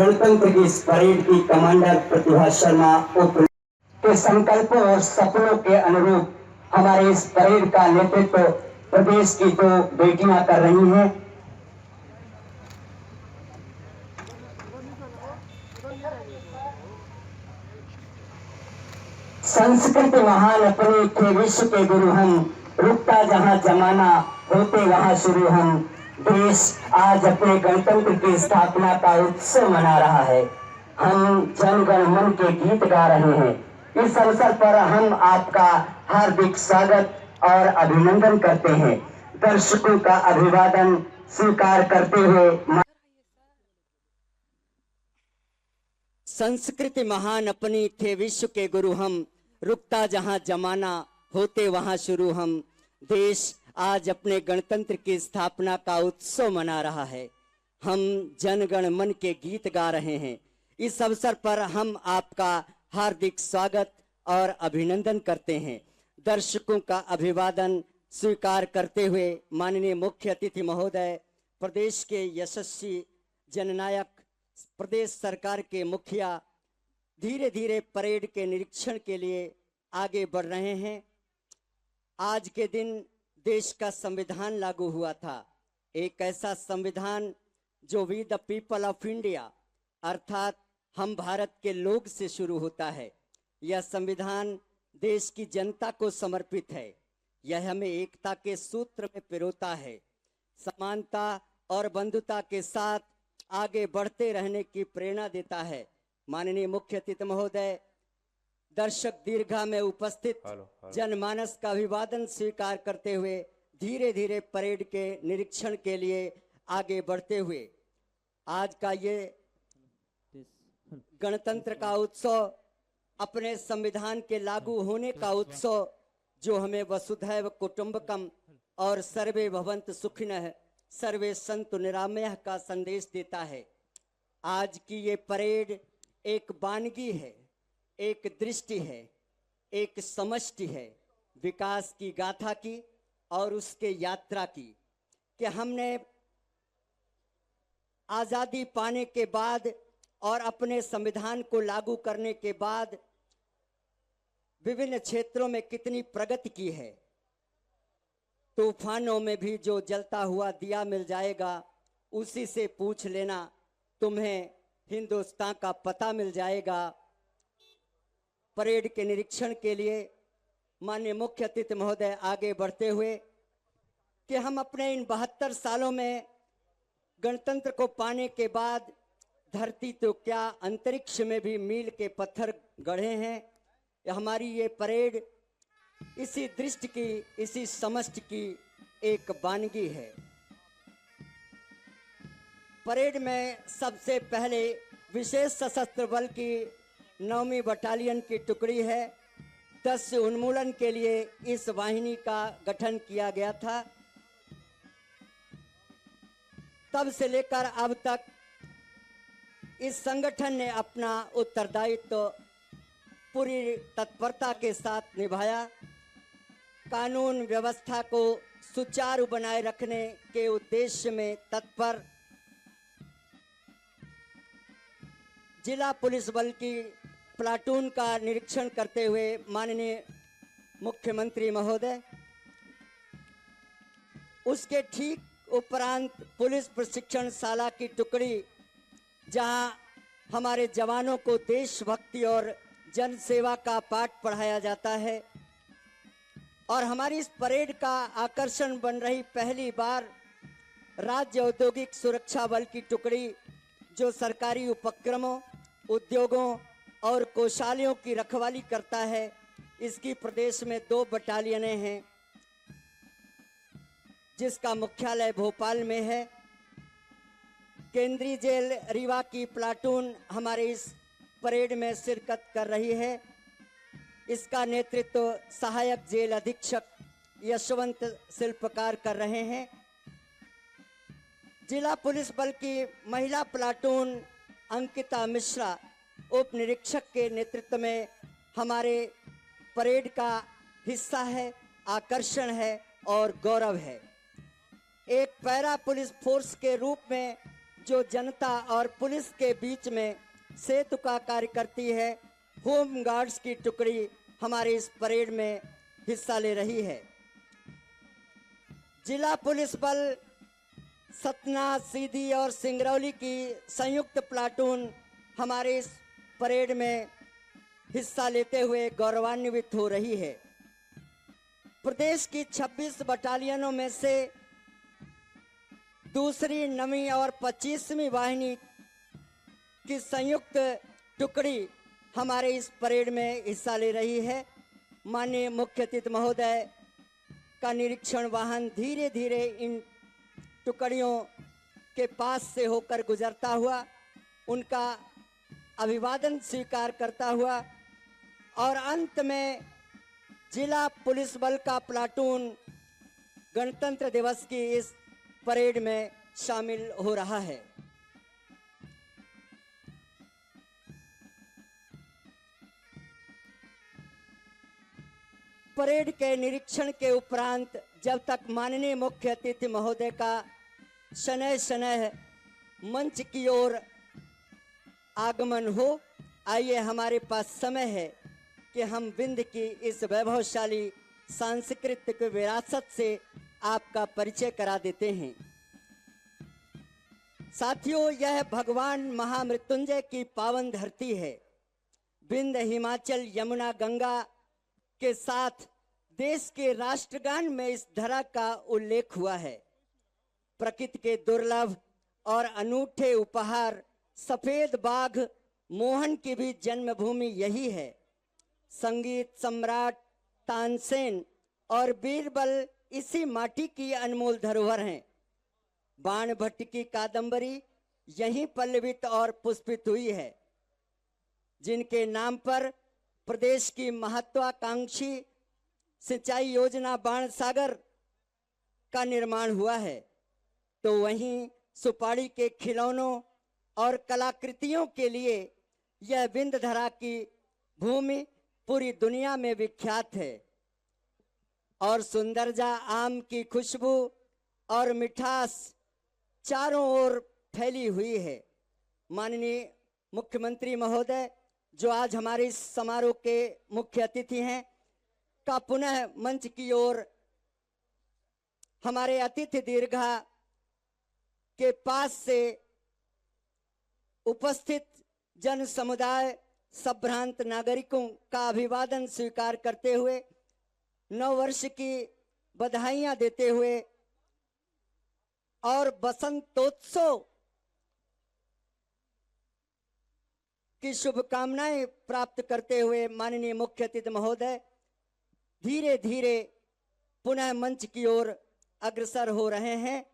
गणतंत्र की इस परेड की कमांडर प्रतिभा शर्मा के संकल्पों और सपनों के अनुरूप हमारे इस परेड का नेतृत्व प्रदेश की दो बेटियां कर रही हैं। संस्कृति महान अपने थे विश्व के गुरु हम, रुकता जहां जमाना होते वहां शुरू हम। देश आज अपने गणतंत्र की स्थापना का उत्सव मना रहा है। हम जन गण मन के गीत गा रहे हैं। इस अवसर पर हम आपका हार्दिक स्वागत और अभिनंदन करते हैं। दर्शकों का अभिवादन स्वीकार करते हुए संस्कृति महान अपनी थे विश्व के गुरु हम, रुकता जहां जमाना होते वहां शुरू हम। देश आज अपने गणतंत्र की स्थापना का उत्सव मना रहा है। हम जनगण मन के गीत गा रहे हैं। इस अवसर पर हम आपका हार्दिक स्वागत और अभिनंदन करते हैं। दर्शकों का अभिवादन स्वीकार करते हुए माननीय मुख्य अतिथि महोदय, प्रदेश के यशस्वी जननायक, प्रदेश सरकार के मुखिया धीरे धीरे परेड के निरीक्षण के लिए आगे बढ़ रहे हैं। आज के दिन देश का संविधान लागू हुआ था। एक ऐसा संविधान जो we the people of India अर्थात हम भारत के लोग से शुरू होता है। यह संविधान देश की जनता को समर्पित है। यह हमें एकता के सूत्र में पिरोता है। समानता और बंधुता के साथ आगे बढ़ते रहने की प्रेरणा देता है। माननीय मुख्य अतिथि महोदय, दर्शक दीर्घा में उपस्थित जनमानस का अभिवादन स्वीकार करते हुए धीरे धीरे परेड के निरीक्षण के लिए आगे बढ़ते हुए आज का ये गणतंत्र का उत्सव, अपने संविधान के लागू होने का उत्सव, जो हमें वसुधैव कुटुंबकम और सर्वे भवन्तु सुखिनः सर्वे सन्तु निरामयः का संदेश देता है। आज की ये परेड एक वानगी है, एक दृष्टि है, एक समष्टि है विकास की गाथा की और उसके यात्रा की, कि हमने आज़ादी पाने के बाद और अपने संविधान को लागू करने के बाद विभिन्न क्षेत्रों में कितनी प्रगति की है। तूफानों में भी जो जलता हुआ दिया मिल जाएगा, उसी से पूछ लेना, तुम्हें हिंदुस्तान का पता मिल जाएगा। परेड के निरीक्षण के लिए माननीय मुख्य अतिथि महोदय आगे बढ़ते हुए कि हम अपने इन 72 सालों में गणतंत्र को पाने के बाद धरती तो क्या अंतरिक्ष में भी मील के पत्थर गढ़े हैं। हमारी ये परेड इसी दृष्टि की, इसी समष्टि की एक वानगी है। परेड में सबसे पहले विशेष सशस्त्र बल की 9वीं बटालियन की टुकड़ी है। 10 उन्मूलन के लिए इस वाहिनी का गठन किया गया था। तब से लेकर अब तक इस संगठन ने अपना उत्तरदायित्व पूरी तत्परता के साथ निभाया। कानून व्यवस्था को सुचारू बनाए रखने के उद्देश्य में तत्पर जिला पुलिस बल की प्लाटून का निरीक्षण करते हुए माननीय मुख्यमंत्री महोदय, उसके ठीक उपरांत पुलिस प्रशिक्षण शाला की टुकड़ी, जहां हमारे जवानों को देशभक्ति और जन सेवा का पाठ पढ़ाया जाता है। और हमारी इस परेड का आकर्षण बन रही पहली बार राज्य औद्योगिक सुरक्षा बल की टुकड़ी, जो सरकारी उपक्रमों, उद्योगों और कोषालयों की रखवाली करता है। इसकी प्रदेश में 2 बटालियनें हैं, जिसका मुख्यालय भोपाल में है। केंद्रीय जेल रीवा की प्लाटून हमारे इस परेड में शिरकत कर रही है। इसका नेतृत्व सहायक जेल अधीक्षक यशवंत शिल्पकार कर रहे हैं। जिला पुलिस बल की महिला प्लाटून अंकिता मिश्रा उप निरीक्षक के नेतृत्व में हमारे परेड का हिस्सा है, आकर्षण है और गौरव है। एक पैरा पुलिस फोर्स के रूप में जो जनता और पुलिस के बीच में सेतु का कार्य करती है, होम गार्ड्स की टुकड़ी हमारे इस परेड में हिस्सा ले रही है। जिला पुलिस बल सतना, सीधी और सिंगरौली की संयुक्त प्लाटून हमारे इस परेड में हिस्सा लेते हुए गौरवान्वित हो रही है। प्रदेश की 26 बटालियनों में से दूसरी, 9वीं और 25वीं वाहिनी की संयुक्त टुकड़ी हमारे इस परेड में हिस्सा ले रही है। माननीय मुख्य अतिथि महोदय का निरीक्षण वाहन धीरे धीरे इन टुकड़ियों के पास से होकर गुजरता हुआ, उनका अभिवादन स्वीकार करता हुआ और अंत में जिला पुलिस बल का प्लाटून गणतंत्र दिवस की इस परेड में शामिल हो रहा है। परेड के निरीक्षण के उपरांत जब तक माननीय मुख्य अतिथि महोदय का शनैः शनैः मंच की ओर आगमन हो, आइए हमारे पास समय है कि हम विंध्य की इस वैभवशाली सांस्कृतिक विरासत से आपका परिचय करा देते हैं। साथियों, यह भगवान महामृत्युंजय की पावन धरती है। विंध्य, हिमाचल, यमुना, गंगा के साथ देश के राष्ट्रगान में इस धरा का उल्लेख हुआ है। प्रकृति के दुर्लभ और अनूठे उपहार सफेद बाघ मोहन की भी जन्मभूमि यही है। संगीत सम्राट तानसेन और बीरबल इसी माटी की अनमोल धरोहर हैं। बाण भट्ट की कादंबरी यहीं पल्लवित और पुष्पित हुई है, जिनके नाम पर प्रदेश की महत्वाकांक्षी सिंचाई योजना बाण सागर का निर्माण हुआ है। तो वहीं सुपाड़ी के खिलौनों और कलाकृतियों के लिए यह विंध्य धरा की भूमि पूरी दुनिया में विख्यात है। और सुंदरजा आम की खुशबू और मिठास चारों ओर फैली हुई है। माननीय मुख्यमंत्री महोदय, जो आज हमारे इस समारोह के मुख्य अतिथि हैं, का पुनः मंच की ओर हमारे अतिथि दीर्घा के पास से उपस्थित जन समुदाय संभ्रांत नागरिकों का अभिवादन स्वीकार करते हुए, नव वर्ष की बधाइयां देते हुए और बसंतोत्सव की शुभकामनाएं प्राप्त करते हुए माननीय मुख्य अतिथि महोदय धीरे धीरे पुनः मंच की ओर अग्रसर हो रहे हैं।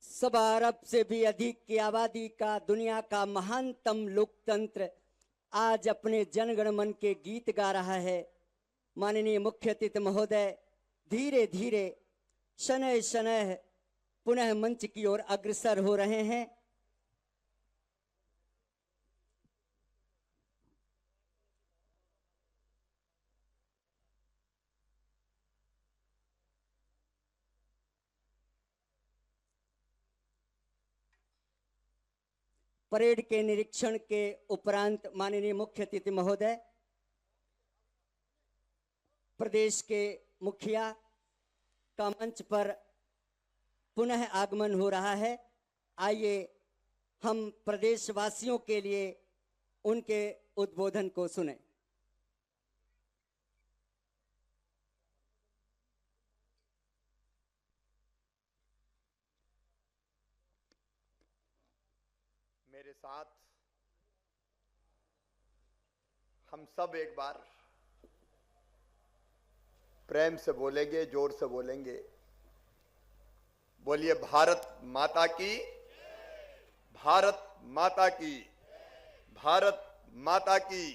सवा अरब से भी अधिक की आबादी का दुनिया का महानतम लोकतंत्र आज अपने जनगण मन के गीत गा रहा है। माननीय मुख्य अतिथि महोदय धीरे धीरे शनैः शनैः पुनः मंच की ओर अग्रसर हो रहे हैं। परेड के निरीक्षण के उपरांत माननीय मुख्य अतिथि महोदय प्रदेश के मुखिया का मंच पर पुनः आगमन हो रहा है। आइए हम प्रदेशवासियों के लिए उनके उद्बोधन को सुनें। मेरे साथ हम सब एक बार प्रेम से बोलेंगे, जोर से बोलेंगे। बोलिए भारत माता की, भारत माता की, भारत माता की।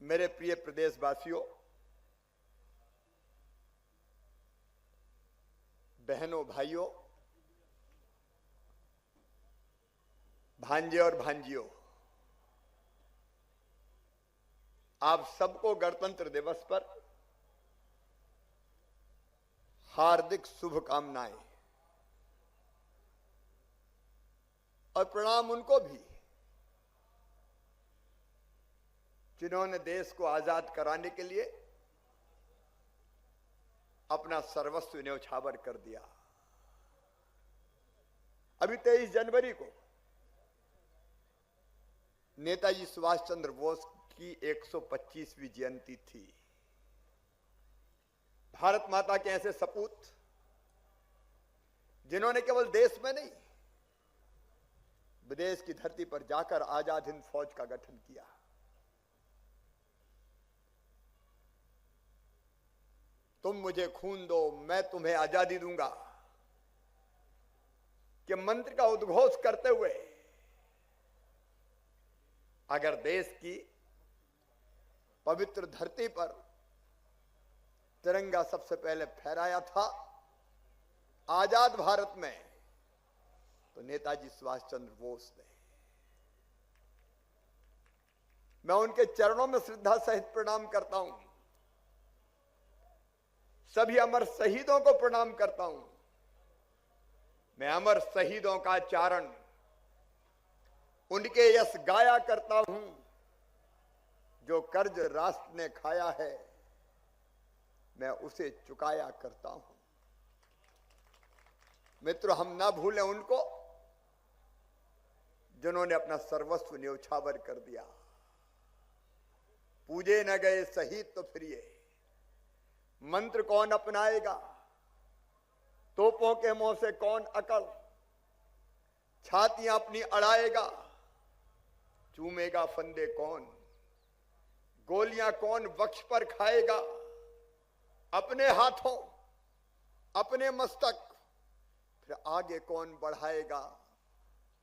मेरे प्रिय प्रदेशवासियों, बहनों, भाइयों, भांजे और भांजियों, आप सबको गणतंत्र दिवस पर हार्दिक शुभकामनाएं और प्रणाम उनको भी जिन्होंने देश को आजाद कराने के लिए अपना सर्वस्व न्यौछावर कर दिया। अभी 23 जनवरी को नेताजी सुभाष चंद्र बोस की 125वीं जयंती थी। भारत माता के ऐसे सपूत जिन्होंने केवल देश में नहीं, विदेश की धरती पर जाकर आजाद हिंद फौज का गठन किया। तुम मुझे खून दो, मैं तुम्हें आजादी दूंगा के मंत्र का उद्घोष करते हुए अगर देश की पवित्र धरती पर तिरंगा सबसे पहले फहराया था आजाद भारत में, तो नेताजी सुभाष चंद्र बोस ने। मैं उनके चरणों में श्रद्धा सहित प्रणाम करता हूं। सभी अमर शहीदों को प्रणाम करता हूं। मैं अमर शहीदों का चारण, उनके यश गाया करता हूं। जो कर्ज राष्ट्र ने खाया है, मैं उसे चुकाया करता हूं। मित्रों, हम ना भूलें उनको जिन्होंने अपना सर्वस्व न्यौछावर कर दिया। पूजे न गए शहीद तो फिर ये मंत्र कौन अपनाएगा? तोपों के मुंह से कौन अकल? छातियां अपनी अड़ाएगा, चूमेगा फंदे कौन? गोलियां कौन वक्ष पर खाएगा? अपने हाथों, अपने मस्तक, फिर आगे कौन बढ़ाएगा?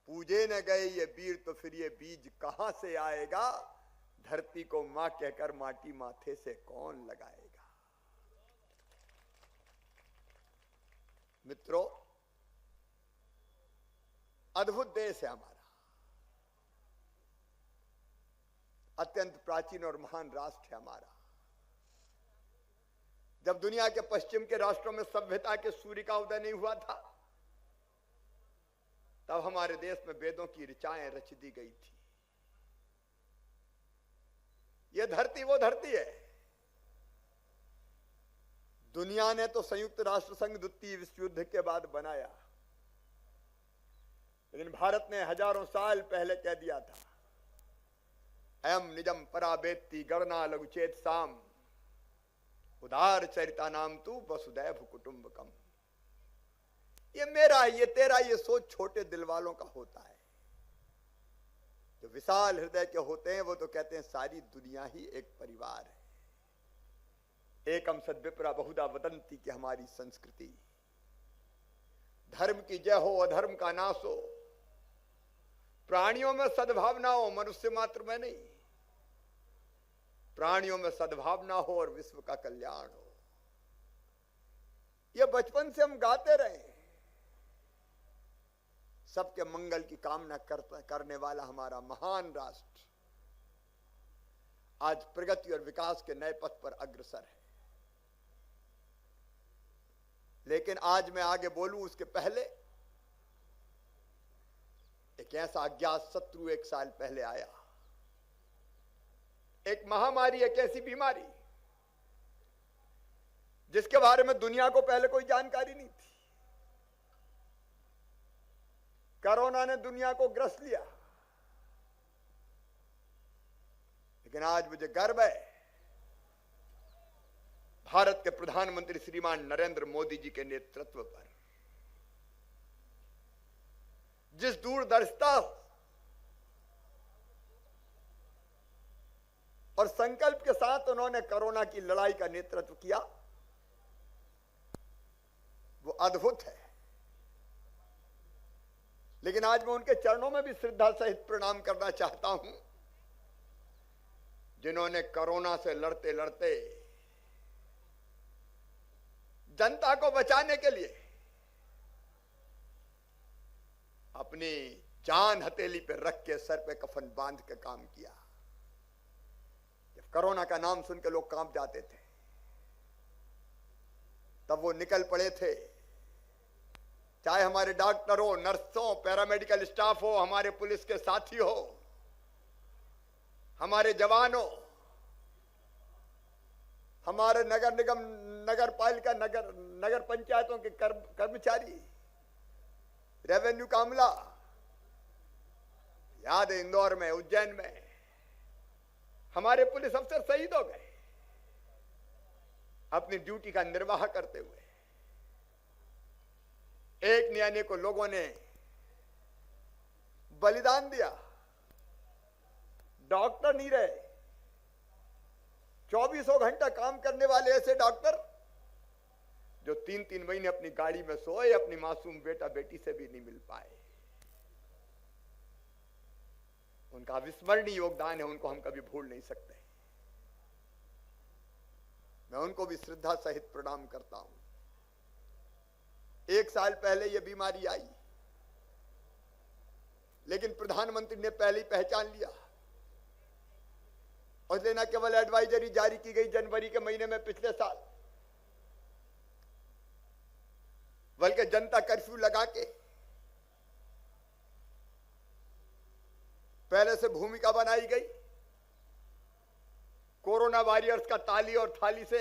पूजे न गए ये वीर तो फिर ये बीज कहां से आएगा? धरती को मां कहकर माटी माथे से कौन लगाएगा? मित्रों, अद्भुत देश है हमारा, अत्यंत प्राचीन और महान राष्ट्र है हमारा। जब दुनिया के पश्चिम के राष्ट्रों में सभ्यता के सूर्य का उदय नहीं हुआ था, तब हमारे देश में वेदों की ऋचाएं रच दी गई थी। यह धरती वो धरती है। दुनिया ने तो संयुक्त राष्ट्र संघ द्वितीय विश्व युद्ध के बाद बनाया, लेकिन भारत ने हजारों साल पहले कह दिया था, अयम निजम पराबेत्ति गणना लघुचेत साम उदार चरिता नाम तू वसुदैव कुटुंबकम। ये मेरा, ये तेरा, ये सोच छोटे दिल वालों का होता है। जो विशाल हृदय के होते हैं वो तो कहते हैं सारी दुनिया ही एक परिवार है। एकम सद्विप्रा बहुधा वदंती की हमारी संस्कृति। धर्म की जय हो, अधर्म का नाश हो। प्राणियों में सद्भावना हो, मनुष्य मात्र में नहीं। प्राणियों में सद्भावना हो और विश्व का कल्याण हो। यह बचपन से हम गाते रहे। सबके मंगल की कामना करने वाला हमारा महान राष्ट्र आज प्रगति और विकास के नए पथ पर अग्रसर है। लेकिन आज मैं आगे बोलूं उसके पहले एक ऐसा अज्ञात शत्रु 1 साल पहले आया। एक महामारी, एक ऐसी बीमारी जिसके बारे में दुनिया को पहले कोई जानकारी नहीं थी। कोरोना ने दुनिया को ग्रस लिया, लेकिन आज मुझे गर्व है भारत के प्रधानमंत्री श्रीमान नरेंद्र मोदी जी के नेतृत्व पर। जिस दूरदर्शिता और संकल्प के साथ उन्होंने कोरोना की लड़ाई का नेतृत्व किया, वो अद्भुत है। लेकिन आज मैं उनके चरणों में भी श्रद्धा सहित प्रणाम करना चाहता हूं, जिन्होंने कोरोना से लड़ते लड़ते जनता को बचाने के लिए अपनी जान हथेली पे रख के सर पे कफन बांध के काम किया। जब कोरोना का नाम सुन के लोग कांप जाते थे, तब वो निकल पड़े थे। चाहे हमारे डॉक्टर हो, नर्स हो, पैरामेडिकल स्टाफ हो, हमारे पुलिस के साथी हो, हमारे जवान हो, हमारे नगर निगम, नगर पालिका, नगर पंचायतों के कर्मचारी, रेवेन्यू का अमला। याद है इंदौर में, उज्जैन में हमारे पुलिस अफसर शहीद हो गए अपनी ड्यूटी का निर्वाह करते हुए। एक न्याय को लोगों ने बलिदान दिया। डॉक्टर नहीं रहे, 24 घंटा काम करने वाले ऐसे डॉक्टर जो 3-3 महीने अपनी गाड़ी में सोए, अपनी मासूम बेटा बेटी से भी नहीं मिल पाए। उनका विस्मरणीय योगदान है, उनको हम कभी भूल नहीं सकते। मैं उनको भी श्रद्धा सहित प्रणाम करता हूं। 1 साल पहले यह बीमारी आई, लेकिन प्रधानमंत्री ने पहले ही पहचान लिया और इसलिए न केवल एडवाइजरी जारी की गई जनवरी के महीने में पिछले साल, बल्कि जनता कर्फ्यू लगा के पहले से भूमिका बनाई गई। कोरोना वॉरियर्स का ताली और थाली से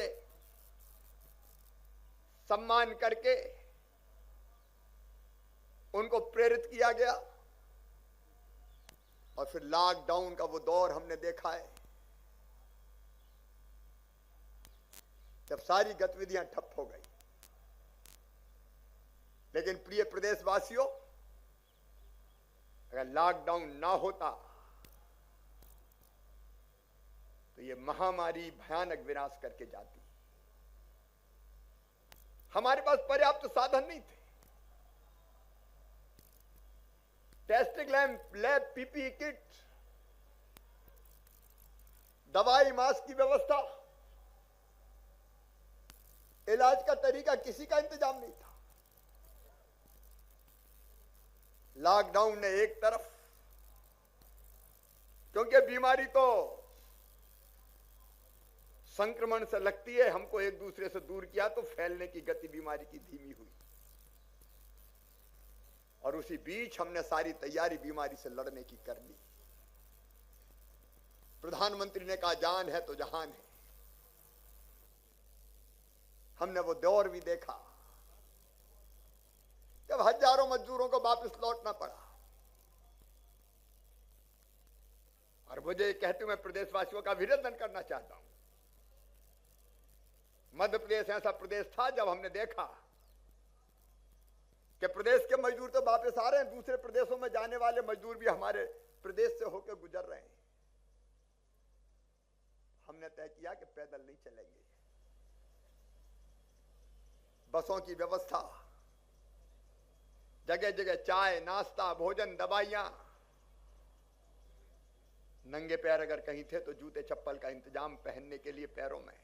सम्मान करके उनको प्रेरित किया गया और फिर लॉकडाउन का वो दौर हमने देखा है जब सारी गतिविधियां ठप हो गई। लेकिन प्रिय प्रदेशवासियों, अगर लॉकडाउन ना होता तो ये महामारी भयानक विनाश करके जाती। हमारे पास पर्याप्त साधन नहीं थे। टेस्टिंग लैब, पीपीई किट, दवाई, मास्क की व्यवस्था, इलाज का तरीका, किसी का इंतजाम नहीं था। लॉकडाउन ने एक तरफ, क्योंकि बीमारी तो संक्रमण से लगती है, हमको एक दूसरे से दूर किया तो फैलने की गति बीमारी की धीमी हुई और उसी बीच हमने सारी तैयारी बीमारी से लड़ने की कर ली। प्रधानमंत्री ने कहा जान है तो जहान है। हमने वो दौर भी देखा जब हजारों मजदूरों को वापस लौटना पड़ा। और मुझे कहते हुए प्रदेशवासियों का अभिनंदन करना चाहता हूं। मध्य प्रदेश ऐसा प्रदेश था जब हमने देखा कि प्रदेश के मजदूर तो वापस आ रहे हैं, दूसरे प्रदेशों में जाने वाले मजदूर भी हमारे प्रदेश से होकर गुजर रहे हैं। हमने तय किया कि पैदल नहीं चलेंगे। बसों की व्यवस्था, जगह जगह चाय, नाश्ता, भोजन, दवाइयां, नंगे पैर अगर कहीं थे तो जूते चप्पल का इंतजाम पहनने के लिए पैरों में।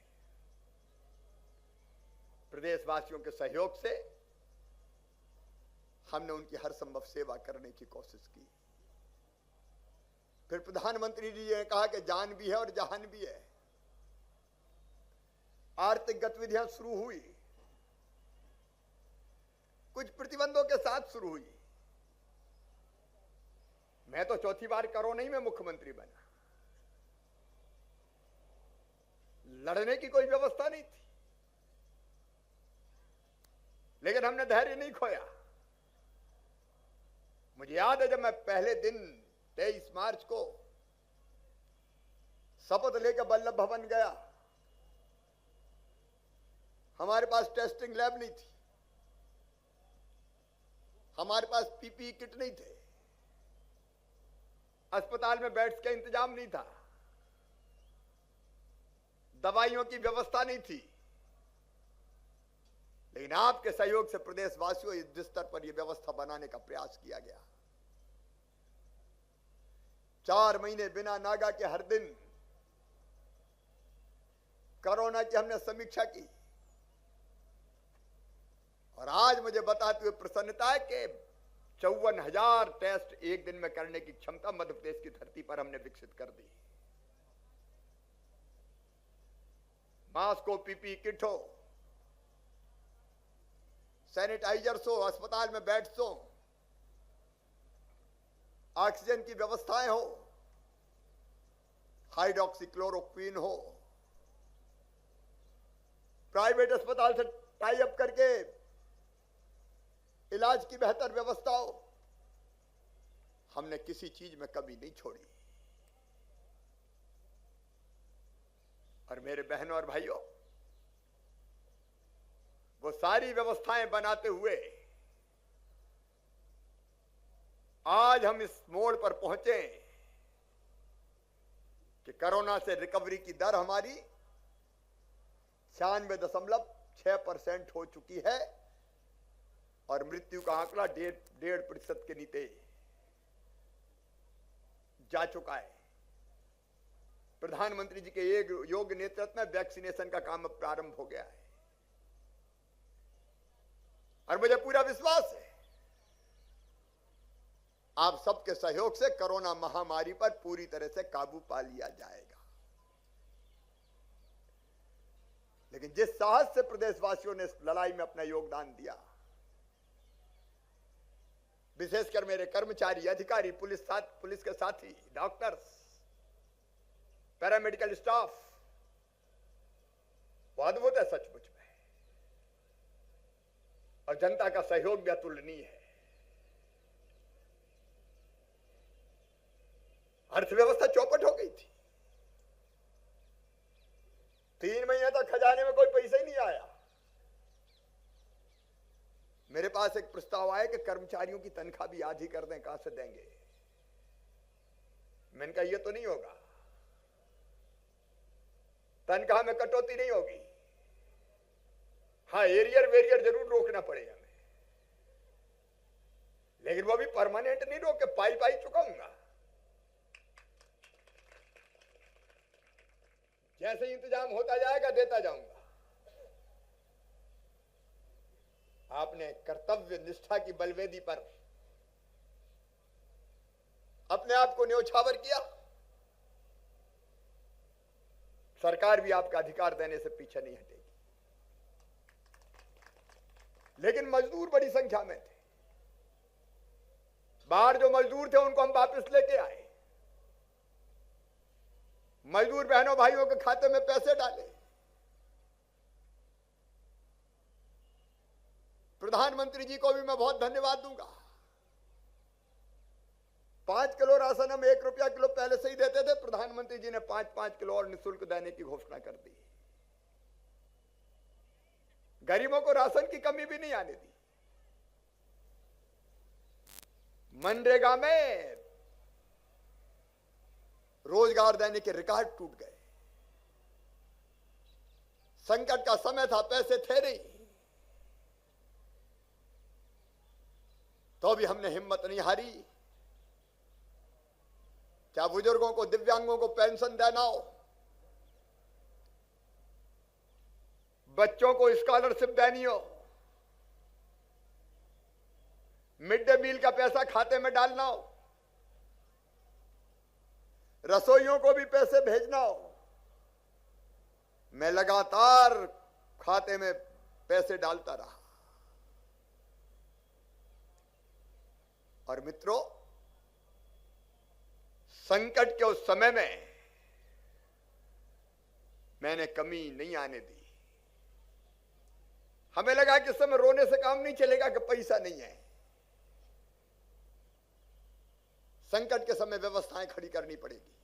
प्रदेशवासियों के सहयोग से हमने उनकी हर संभव सेवा करने की कोशिश की। फिर प्रधानमंत्री जी ने कहा कि जान भी है और जहान भी है। आर्थिक गतिविधियां शुरू हुई, कुछ प्रतिबंधों के साथ शुरू हुई। मैं तो चौथी बार कोरोना ही में मुख्यमंत्री बना। लड़ने की कोई व्यवस्था नहीं थी, लेकिन हमने धैर्य नहीं खोया। मुझे याद है जब मैं पहले दिन 23 मार्च को शपथ लेकर वल्लभ भवन गया, हमारे पास टेस्टिंग लैब नहीं थी, हमारे पास पीपीई किट नहीं थे, अस्पताल में बेड्स का इंतजाम नहीं था, दवाइयों की व्यवस्था नहीं थी। लेकिन आपके सहयोग से प्रदेशवासियों इस स्तर पर यह व्यवस्था बनाने का प्रयास किया गया। 4 महीने बिना नागा के हर दिन कोरोना की हमने समीक्षा की और आज मुझे बताते हुए प्रसन्नता है कि 54,000 टेस्ट एक दिन में करने की क्षमता मध्य प्रदेश की धरती पर हमने विकसित कर दी। मास्क हो, पीपी किट हो, सैनिटाइजर्स हो, अस्पताल में बेड्स हो, ऑक्सीजन की व्यवस्थाएं हो, हाइड्रोक्सीक्लोरोक्वीन हो, प्राइवेट अस्पताल से टाई अप करके इलाज की बेहतर व्यवस्था हो, हमने किसी चीज में कमी नहीं छोड़ी। और मेरे बहनों और भाइयों, वो सारी व्यवस्थाएं बनाते हुए आज हम इस मोड़ पर पहुंचे कि कोरोना से रिकवरी की दर हमारी 96.6% हो चुकी है और मृत्यु का आंकड़ा 1.5% के नीचे जा चुका है। प्रधानमंत्री जी के एक योग्य नेतृत्व में वैक्सीनेशन का काम अब प्रारंभ हो गया है और मुझे पूरा विश्वास है आप सबके सहयोग से कोरोना महामारी पर पूरी तरह से काबू पा लिया जाएगा। लेकिन जिस साहस से प्रदेशवासियों ने इस लड़ाई में अपना योगदान दिया, विशेषकर मेरे कर्मचारी, अधिकारी, पुलिस के साथी, डॉक्टर्स, पैरामेडिकल स्टाफ, वो अद्भुत है सचमुच में और जनता का सहयोग भी अतुलनीय है। अर्थव्यवस्था चौपट हो गई थी। 3 महीने तक खजाने में कोई पैसा ही नहीं आया। मेरे पास एक प्रस्ताव आया कि कर्मचारियों की तनख्वाह भी आधी कर दें, कहां से देंगे? मैंने कहा यह तो नहीं होगा, तनख्वाह में कटौती नहीं होगी। हाँ, एरियर वेरियर जरूर रोकना पड़ेगा हमें, लेकिन वो भी परमानेंट नहीं रोक के पाई पाई चुकाऊंगा। जैसे इंतजाम होता जाएगा देता जाऊंगा। आपने कर्तव्य निष्ठा की बलवेदी पर अपने आप को न्योछावर किया। सरकार भी आपका अधिकार देने से पीछे नहीं हटेगी। लेकिन मजदूर बड़ी संख्या में थे। बाहर जो मजदूर थे उनको हम वापस लेके आए। मजदूर बहनों भाइयों के खाते में पैसे डाले। प्रधानमंत्री जी को भी मैं बहुत धन्यवाद दूंगा। 5 किलो राशन हम 1 रुपया किलो पहले से ही देते थे। प्रधानमंत्री जी ने 5-5 किलो और निःशुल्क देने की घोषणा कर दी। गरीबों को राशन की कमी भी नहीं आने दी। मनरेगा में रोजगार देने के रिकॉर्ड टूट गए। संकट का समय था, पैसे थे नहीं, तो भी हमने हिम्मत नहीं हारी। क्या बुजुर्गों को, दिव्यांगों को पेंशन देना हो, बच्चों को स्कॉलरशिप देनी हो, मिड डे मील का पैसा खाते में डालना हो, रसोइयों को भी पैसे भेजना हो, मैं लगातार खाते में पैसे डालता रहा। और मित्रों, संकट के उस समय में मैंने कमी नहीं आने दी। हमें लगा कि इस समय रोने से काम नहीं चलेगा कि पैसा नहीं है। संकट के समय व्यवस्थाएं खड़ी करनी पड़ेगी।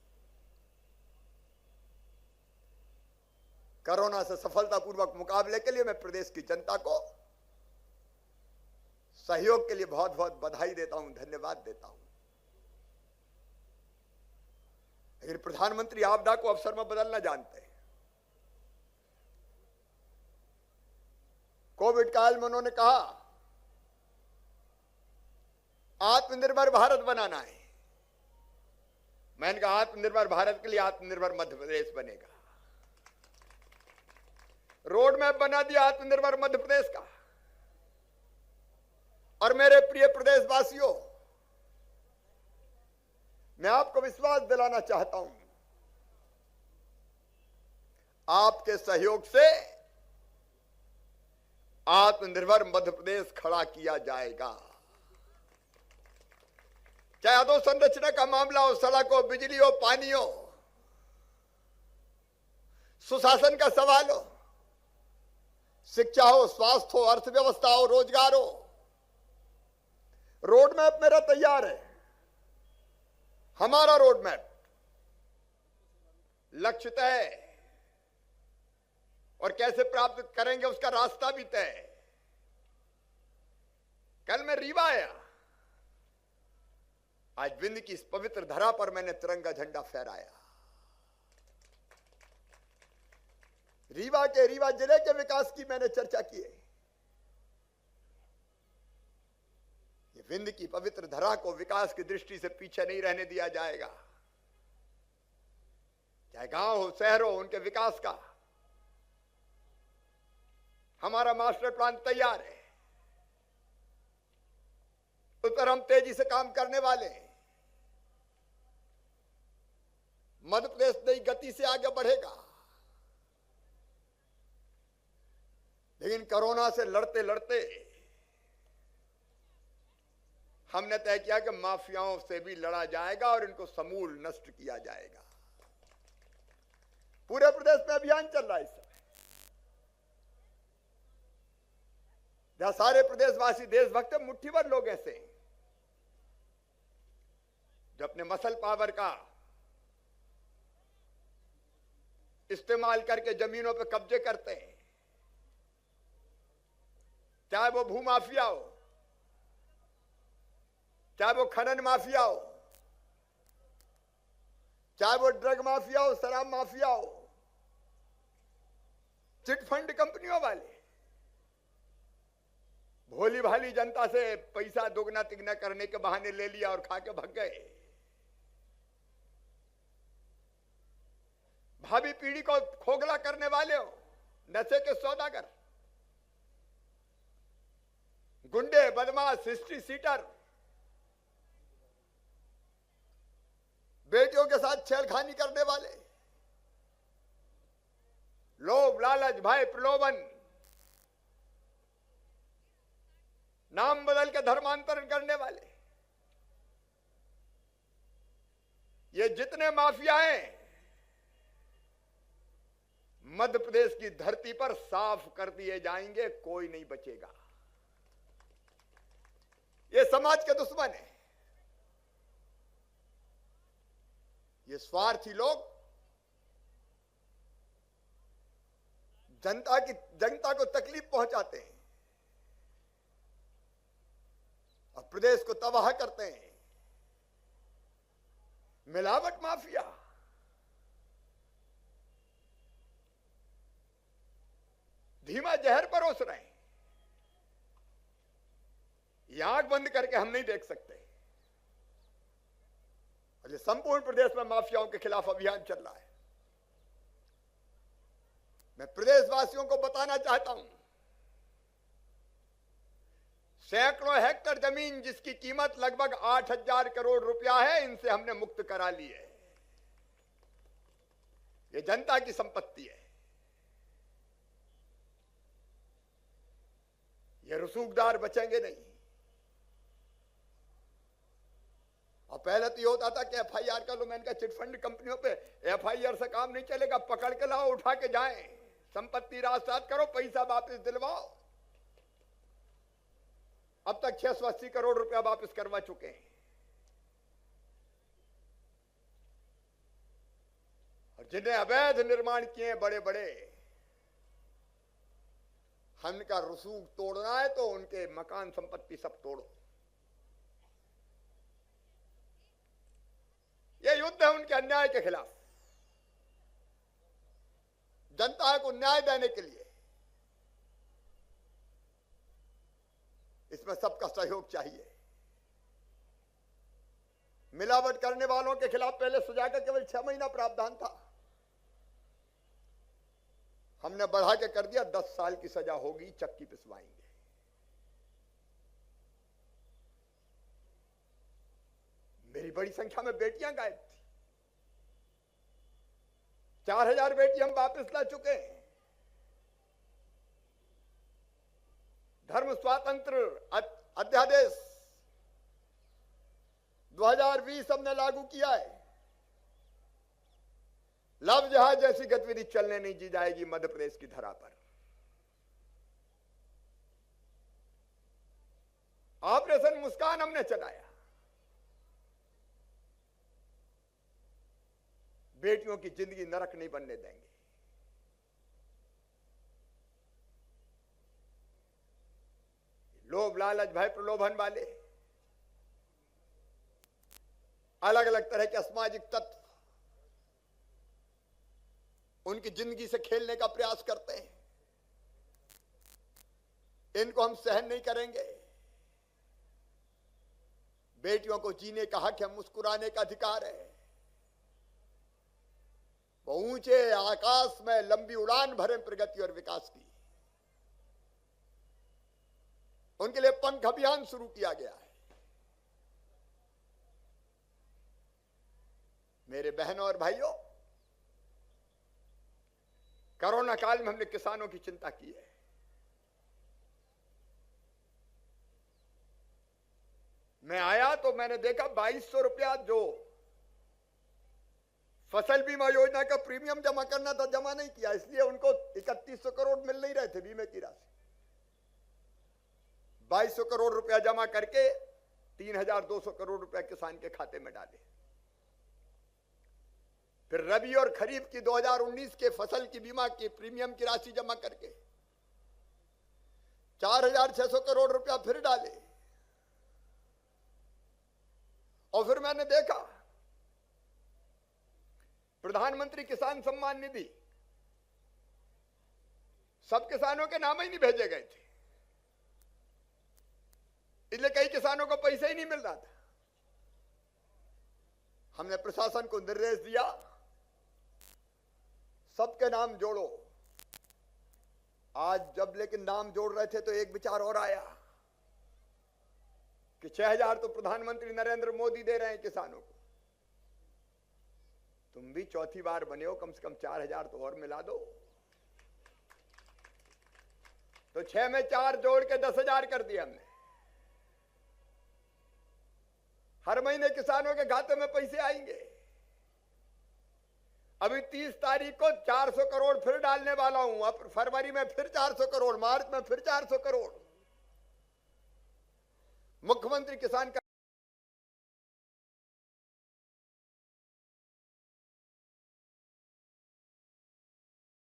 कोरोना से सफलतापूर्वक मुकाबले के लिए मैं प्रदेश की जनता को सहयोग के लिए बहुत बहुत बधाई देता हूं, धन्यवाद देता हूं। लेकिन प्रधानमंत्री आपदा को अवसर में बदलना जानते हैं। कोविड काल में उन्होंने कहा आत्मनिर्भर भारत बनाना है। मैंने कहा आत्मनिर्भर भारत के लिए आत्मनिर्भर मध्य प्रदेश बनेगा। रोड मैप बना दिया आत्मनिर्भर मध्य प्रदेश का। और मेरे प्रिय प्रदेशवासियों, मैं आपको विश्वास दिलाना चाहता हूं, आपके सहयोग से आत्मनिर्भर मध्य प्रदेश खड़ा किया जाएगा। चाहे अधोसंरचना का मामला हो, सड़क हो, बिजली हो, पानी हो, सुशासन का सवाल हो, शिक्षा हो, स्वास्थ्य हो, अर्थव्यवस्था हो, रोजगार हो, रोड मैप मेरा तैयार है। हमारा रोड मैप लक्ष्य तय और कैसे प्राप्त करेंगे उसका रास्ता भी तय। कल मैं रीवा आया, आज विंध्य की इस पवित्र धरा पर मैंने तिरंगा झंडा फहराया। रीवा जिले के विकास की मैंने चर्चा की है। ये विंध्य की पवित्र धरा को विकास की दृष्टि से पीछे नहीं रहने दिया जाएगा। चाहे गांव हो, शहर हो, उनके विकास का हमारा मास्टर प्लान तैयार है। उस पर हम तेजी से काम करने वाले हैं। मध्य प्रदेश नई गति से आगे बढ़ेगा, लेकिन कोरोना से लड़ते लड़ते हमने तय किया कि माफियाओं से भी लड़ा जाएगा और इनको समूल नष्ट किया जाएगा। पूरे प्रदेश में अभियान चल रहा है इस समय, जहां सारे प्रदेशवासी देशभक्त मुट्ठी भर लोग ऐसे हैं जो अपने मसल पावर का इस्तेमाल करके जमीनों पर कब्जे करते हैं। चाहे वो भू माफिया हो, चाहे वो खनन माफिया हो, चाहे वो ड्रग माफिया हो, शराब माफिया हो, चिटफंड कंपनियों वाले भोली भाली जनता से पैसा दोगुना तिगना करने के बहाने ले लिया और खा के भाग गए। भावी पीढ़ी को खोखला करने वाले हो, नशे के सौदागर, गुंडे, बदमाश, हिस्ट्री सीटर, बेटियों के साथ छेड़खानी करने वाले, लोभ, लालच, भय, प्रलोभन, नाम बदल के धर्मांतरण करने वाले, ये जितने माफिया हैं मध्य प्रदेश की धरती पर साफ कर दिए जाएंगे, कोई नहीं बचेगा। ये समाज के दुश्मन है। ये स्वार्थी लोग जनता को तकलीफ पहुंचाते हैं और प्रदेश को तबाह करते हैं। मिलावट माफिया, धीमा जहर परोस रहे हैं। ये आंख बंद करके हम नहीं देख सकते। और ये संपूर्ण प्रदेश में माफियाओं के खिलाफ अभियान चल रहा है। मैं प्रदेशवासियों को बताना चाहता हूं, सैकड़ों हेक्टेयर जमीन जिसकी कीमत लगभग 8,000 करोड़ रुपया है, इनसे हमने मुक्त करा ली है। ये जनता की संपत्ति है। ये रसूखदार बचेंगे नहीं। और पहले तो ये होता था कि एफआईआर कर लो। मैंने कहा चिटफंड कंपनियों पे एफआईआर से काम नहीं चलेगा, पकड़ के लाओ, उठा के जाएं, संपत्ति राजसात करो, पैसा वापस दिलवाओ। अब तक 680 करोड़ रुपया वापस करवा चुके हैं। और जिन्हें अवैध निर्माण किए बड़े बड़े, उनका रसूख तोड़ना है तो उनके मकान संपत्ति सब तोड़ो। ये युद्ध है उनके अन्याय के खिलाफ, जनता को न्याय देने के लिए। इसमें सबका सहयोग चाहिए। मिलावट करने वालों के खिलाफ पहले सजा का केवल 6 महीना प्रावधान था। हमने बढ़ा के कर दिया 10 साल की सजा होगी, चक्की पिसवाएंगे। मेरी बड़ी संख्या में बेटियां गायब थी। 4000 बेटी हम वापस ला चुके हैं। धर्म स्वातंत्र अध्यादेश 2020 हमने लागू किया है। लव जहाज जैसी गतिविधि चलने नहीं दी जाएगी मध्य प्रदेश की धरा पर। ऑपरेशन मुस्कान हमने चलाया। बेटियों की जिंदगी नरक नहीं बनने देंगे। लोभ लालच भय प्रलोभन वाले अलग अलग तरह के असामाजिक तत्व उनकी जिंदगी से खेलने का प्रयास करते हैं। इनको हम सहन नहीं करेंगे। बेटियों को जीने का हक है, मुस्कुराने का अधिकार है। वो ऊंचे आकाश में लंबी उड़ान भरे प्रगति और विकास की, उनके लिए पंख अभियान शुरू किया गया है। मेरे बहनों और भाइयों, कोरोना काल में हमने किसानों की चिंता की है। मैं आया तो मैंने देखा 2200 रुपया जो फसल बीमा योजना का प्रीमियम जमा करना था, जमा नहीं किया, इसलिए उनको 3100 करोड़ मिल नहीं रहे थे बीमे की राशि। 2200 करोड़ रुपया जमा करके 3200 करोड़ रुपया किसान के खाते में डाले। फिर रबी और खरीफ की 2019 के फसल की बीमा की प्रीमियम की राशि जमा करके 4600 करोड़ रुपया फिर डाले। और फिर मैंने देखा प्रधानमंत्री किसान सम्मान निधि सब किसानों के नाम ही नहीं भेजे गए थे, इसलिए कई किसानों को पैसे ही नहीं मिल रहा था। हमने प्रशासन को निर्देश दिया, सबके नाम जोड़ो। आज जब लेकिन नाम जोड़ रहे थे तो एक विचार और आया कि 6000 तो प्रधानमंत्री नरेंद्र मोदी दे रहे हैं किसानों को, तुम भी चौथी बार बने हो, कम से कम 4000 तो और मिला दो। तो 6 में 4 जोड़ के 10,000 कर दिया हमने। हर महीने किसानों के खाते में पैसे आएंगे। अभी 30 तारीख को 400 करोड़ फिर डालने वाला हूं। अब फरवरी में फिर 400 करोड़, मार्च में फिर 400 करोड़। मुख्यमंत्री किसान का